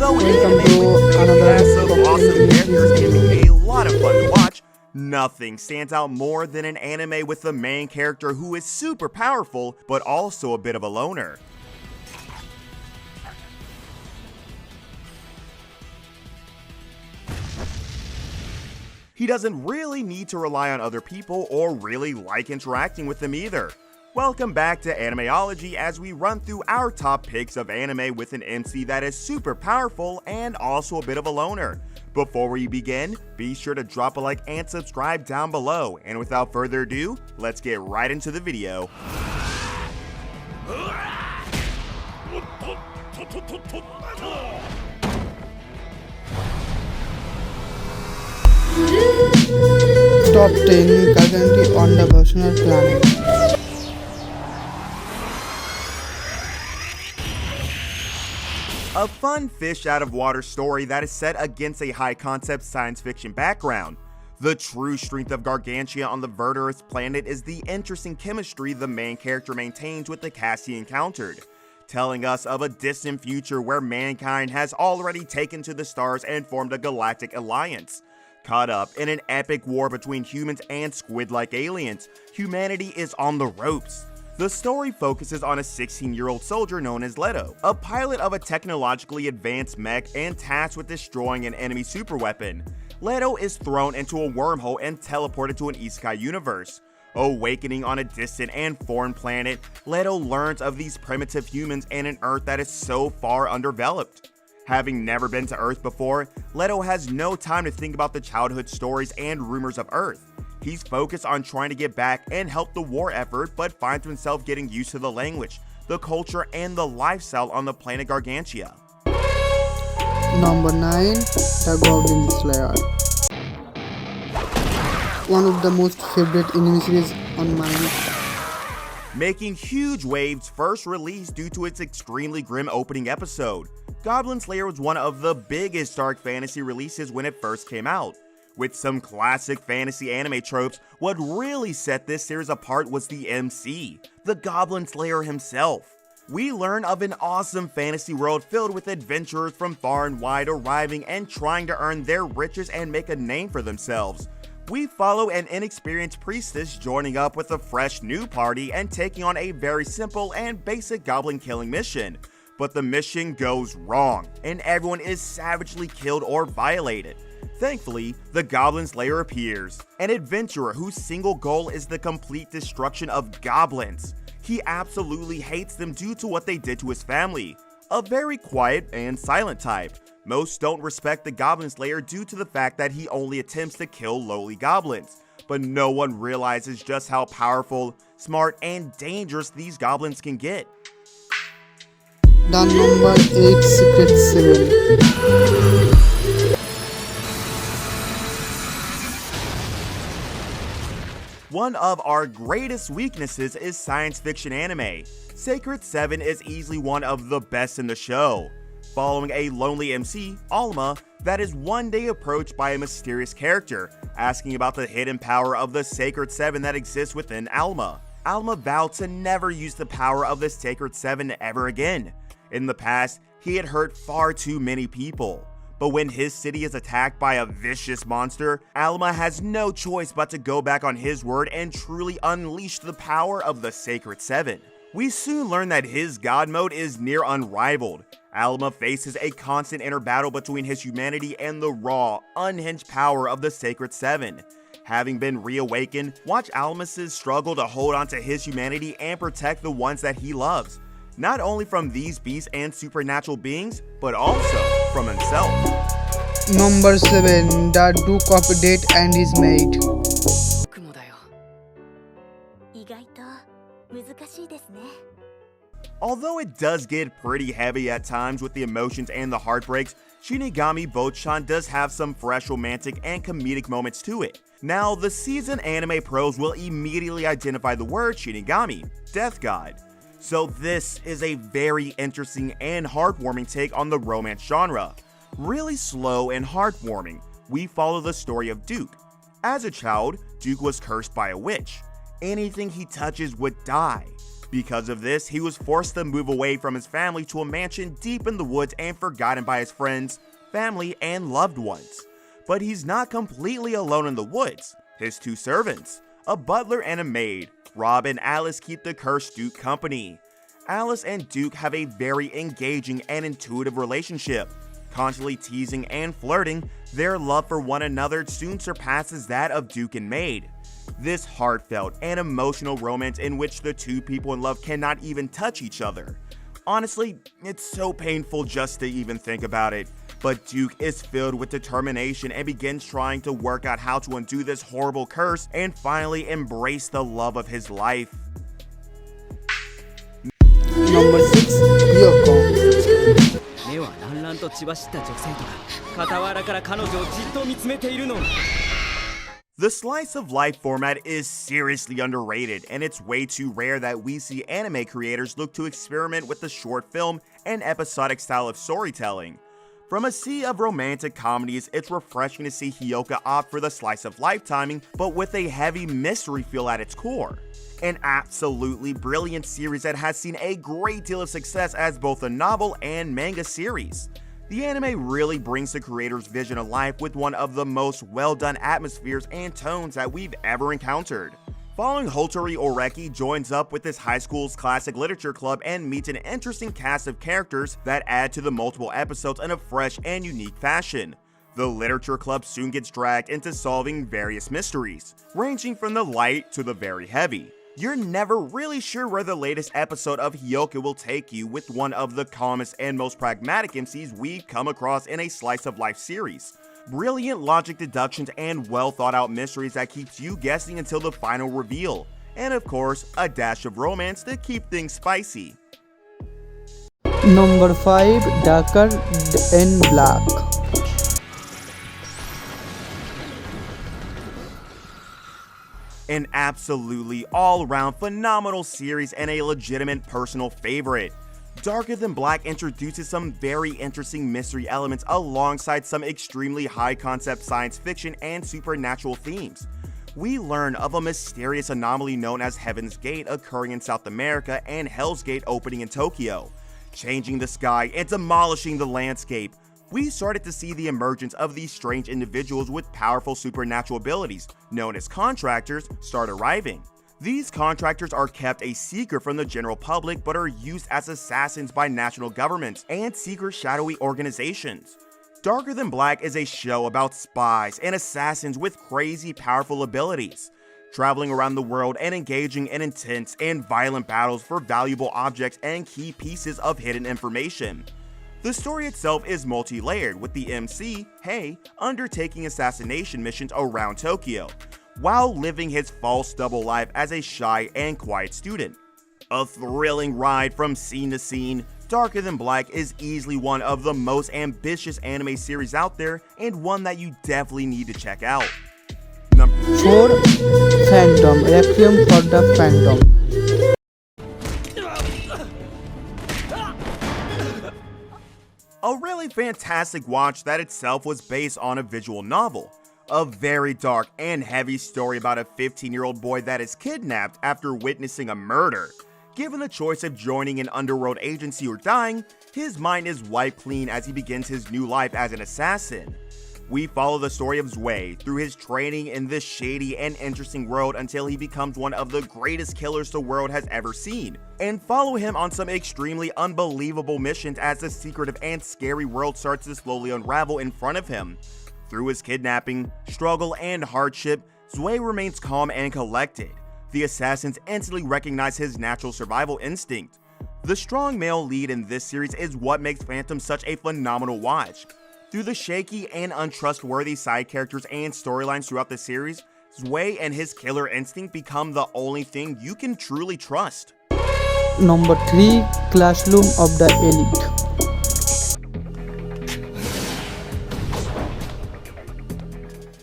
Although an Welcome anime with to many another massive, top awesome 10 characters can videos. be a lot of fun to watch, nothing stands out more than an anime with the main character who is super powerful, but also a bit of a loner. He doesn't really need to rely on other people or really like interacting with them either. Welcome back to Animeology as we run through our top picks of anime with an MC that is super powerful and also a bit of a loner. Before we begin, be sure to drop a like and subscribe down below. And without further ado, let's get right into the video. Top 10 currently on the personal planet. A fun fish out of water story that is set against a high concept science fiction background. The true strength of Gargantia on the Verderous planet is the interesting chemistry the main character maintains with the cast he encountered, telling us of a distant future where mankind has already taken to the stars and formed a galactic alliance. Caught up in an epic war between humans and squid-like aliens, humanity is on the ropes. The story focuses on a 16-year-old soldier known as Leto, a pilot of a technologically advanced mech and tasked with destroying an enemy superweapon. Leto is thrown into a wormhole and teleported to an isekai universe. Awakening on a distant and foreign planet, Leto learns of these primitive humans and an Earth that is so far underdeveloped. Having never been to Earth before, Leto has no time to think about the childhood stories and rumors of Earth. He's focused on trying to get back and help the war effort, but finds himself getting used to the language, the culture, and the lifestyle on the planet Gargantia. Number 9, the Goblin Slayer. One of the most favorite anime series on my list. Making huge waves first released due to its extremely grim opening episode. Goblin Slayer was one of the biggest dark fantasy releases when it first came out. With some classic fantasy anime tropes, what really set this series apart was the MC, the Goblin Slayer himself. We learn of an awesome fantasy world filled with adventurers from far and wide arriving and trying to earn their riches and make a name for themselves. We follow an inexperienced priestess joining up with a fresh new party and taking on a very simple and basic goblin killing mission. But the mission goes wrong, and everyone is savagely killed or violated. Thankfully, the Goblin Slayer appears, an adventurer whose single goal is the complete destruction of goblins. He absolutely hates them due to what they did to his family. A very quiet and silent type. Most don't respect the Goblin Slayer due to the fact that he only attempts to kill lowly goblins, but no one realizes just how powerful, smart, and dangerous these goblins can get. The number 8 Secret 7. One of our greatest weaknesses is science fiction anime. Sacred 7 is easily one of the best in the show. Following a lonely MC, Alma, that is one day approached by a mysterious character, asking about the hidden power of the Sacred 7 that exists within Alma. Alma vowed to never use the power of the Sacred 7 ever again. In the past, he had hurt far too many people. But when his city is attacked by a vicious monster, Alma has no choice but to go back on his word and truly unleash the power of the Sacred 7. We soon learn that his god mode is near unrivaled. Alma faces a constant inner battle between his humanity and the raw, unhinged power of the Sacred 7. Having been reawakened, watch Almas' struggle to hold on to his humanity and protect the ones that he loves. Not only from these beasts and supernatural beings, but also from himself. Number 7, the Duke of Death and his maid. Although it does get pretty heavy at times with the emotions and the heartbreaks, Shinigami Bocchan does have some fresh romantic and comedic moments to it. Now, the seasoned anime pros will immediately identify the word Shinigami, death god. So this is a very interesting and heartwarming take on the romance genre. Really slow and heartwarming, we follow the story of Duke. As a child, Duke was cursed by a witch. Anything he touches would die. Because of this, he was forced to move away from his family to a mansion deep in the woods and forgotten by his friends, family, and loved ones. But he's not completely alone in the woods. His two servants, a butler and a maid, Rob and Alice, keep the cursed Duke company. Alice and Duke have a very engaging and intuitive relationship. Constantly teasing and flirting, their love for one another soon surpasses that of Duke and maid. This heartfelt and emotional romance in which the two people in love cannot even touch each other. Honestly, it's so painful just to even think about it. But Duke is filled with determination and begins trying to work out how to undo this horrible curse and finally embrace the love of his life. Number 6. Hyoko. 目は乱々と血走った女性とか傍らから彼女をじっと見つめているの。 The slice of life format is seriously underrated, and it's way too rare that we see anime creators look to experiment with the short film and episodic style of storytelling. From a sea of romantic comedies, it's refreshing to see Hyoko opt for the slice of life timing, but with a heavy mystery feel at its core. An absolutely brilliant series that has seen a great deal of success as both a novel and manga series. The anime really brings the creator's vision alive with one of the most well-done atmospheres and tones that we've ever encountered. Following Hotori Oreki joins up with his high school's classic literature club and meets an interesting cast of characters that add to the multiple episodes in a fresh and unique fashion. The literature club soon gets dragged into solving various mysteries, ranging from the light to the very heavy. You're never really sure where the latest episode of Hyoko will take you, with one of the calmest and most pragmatic MCs we've come across in a slice of life series. Brilliant logic deductions and well thought out mysteries that keeps you guessing until the final reveal. And of course, a dash of romance to keep things spicy. Number 5. Darker in Black. An absolutely all-around phenomenal series and a legitimate personal favorite. Darker Than Black introduces some very interesting mystery elements alongside some extremely high-concept science fiction and supernatural themes. We learn of a mysterious anomaly known as Heaven's Gate occurring in South America and Hell's Gate opening in Tokyo, changing the sky and demolishing the landscape. We started to see the emergence of these strange individuals with powerful supernatural abilities, known as contractors, start arriving. These contractors are kept a secret from the general public but are used as assassins by national governments and secret shadowy organizations. Darker Than Black is a show about spies and assassins with crazy powerful abilities, traveling around the world and engaging in intense and violent battles for valuable objects and key pieces of hidden information. The story itself is multi-layered, with the MC, Hei, undertaking assassination missions around Tokyo, while living his false double life as a shy and quiet student. A thrilling ride from scene to scene, Darker Than Black is easily one of the most ambitious anime series out there, and one that you definitely need to check out. Number 4. Phantom. Requiem for the Phantom. A really fantastic watch that itself was based on a visual novel. A very dark and heavy story about a 15-year-old boy that is kidnapped after witnessing a murder. Given the choice of joining an underworld agency or dying, his mind is wiped clean as he begins his new life as an assassin. We follow the story of Zwei through his training in this shady and interesting world until he becomes one of the greatest killers the world has ever seen, and follow him on some extremely unbelievable missions as the secretive and scary world starts to slowly unravel in front of him. Through his kidnapping, struggle, and hardship, Zwei remains calm and collected. The assassins instantly recognize his natural survival instinct. The strong male lead in this series is what makes Phantom such a phenomenal watch. Through the shaky and untrustworthy side characters and storylines throughout the series, Zwei and his killer instinct become the only thing you can truly trust. Number 3. Classroom of the Elite.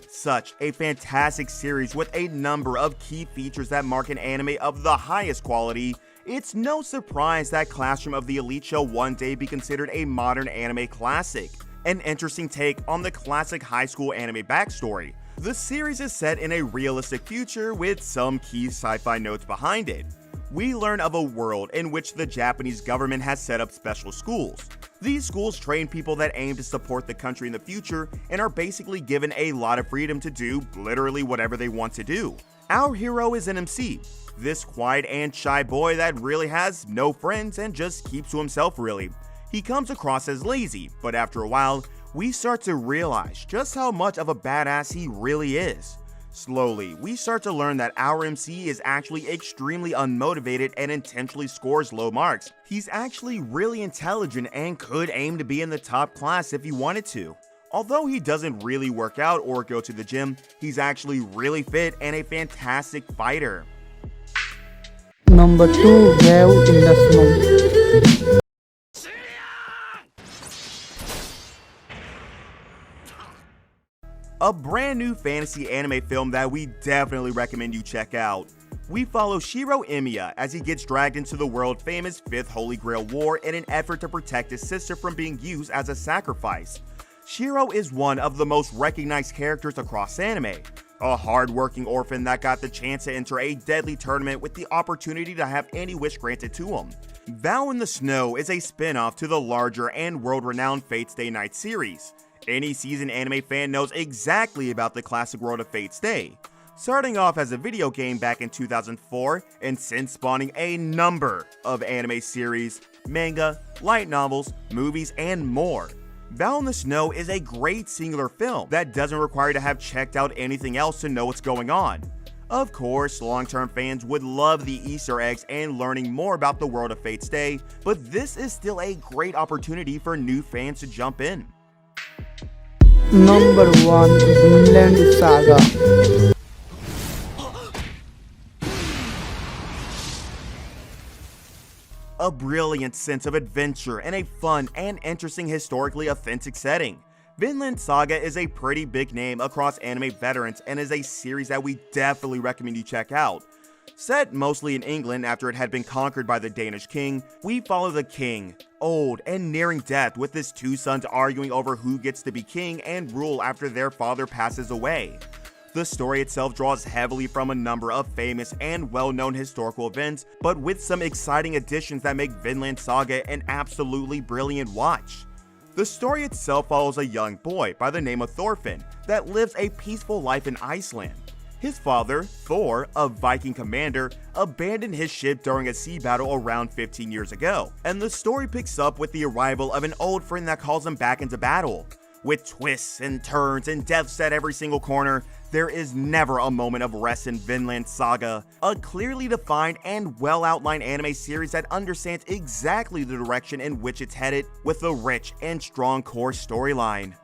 Such a fantastic series with a number of key features that mark an anime of the highest quality. It's no surprise that Classroom of the Elite shall one day be considered a modern anime classic. An interesting take on the classic high school anime backstory. The series is set in a realistic future with some key sci-fi notes behind it. we learn of a world in which the Japanese government has set up special schools. These schools train people that aim to support the country in the future and are basically given a lot of freedom to do literally whatever they want to do. Our hero is an MC, this quiet and shy boy that really has no friends and just keeps to himself really. He comes across as lazy, but after a while, we start to realize just how much of a badass he really is. Slowly, we start to learn that our MC is actually extremely unmotivated and intentionally scores low marks. He's actually really intelligent and could aim to be in the top class if he wanted to. Although he doesn't really work out or go to the gym, he's actually really fit and a fantastic fighter. Number 2, Wave in the Snow. A brand new fantasy anime film that we definitely recommend you check out. We follow Shiro Emiya as he gets dragged into the world famous 5th Holy Grail War in an effort to protect his sister from being used as a sacrifice. Shiro is one of the most recognized characters across anime, a hard-working orphan that got the chance to enter a deadly tournament with the opportunity to have any wish granted to him. Vow in the Snow is a spin-off to the larger and world-renowned Fate Stay Night series. Any seasoned anime fan knows exactly about the classic world of Fate Stay, starting off as a video game back in 2004 and since spawning a number of anime series, manga, light novels, movies, and more. Vow in the Snow is a great singular film that doesn't require you to have checked out anything else to know what's going on. Of course, long-term fans would love the Easter eggs and learning more about the world of Fate Stay, but this is still a great opportunity for new fans to jump in. Number 1, Vinland Saga. A brilliant sense of adventure and a fun and interesting historically authentic setting. Vinland Saga is a pretty big name across anime veterans and is a series that we definitely recommend you check out. Set mostly in England after it had been conquered by the Danish king, we follow the king, old and nearing death, with his 2 sons arguing over who gets to be king and rule after their father passes away. The story itself draws heavily from a number of famous and well-known historical events, but with some exciting additions that make Vinland Saga an absolutely brilliant watch. The story itself follows a young boy by the name of Thorfinn that lives a peaceful life in Iceland. His father, Thor, a Viking commander, abandoned his ship during a sea battle around 15 years ago, and the story picks up with the arrival of an old friend that calls him back into battle. With twists and turns and deaths at every single corner, there is never a moment of rest in Vinland Saga, a clearly defined and well-outlined anime series that understands exactly the direction in which it's headed with a rich and strong core storyline.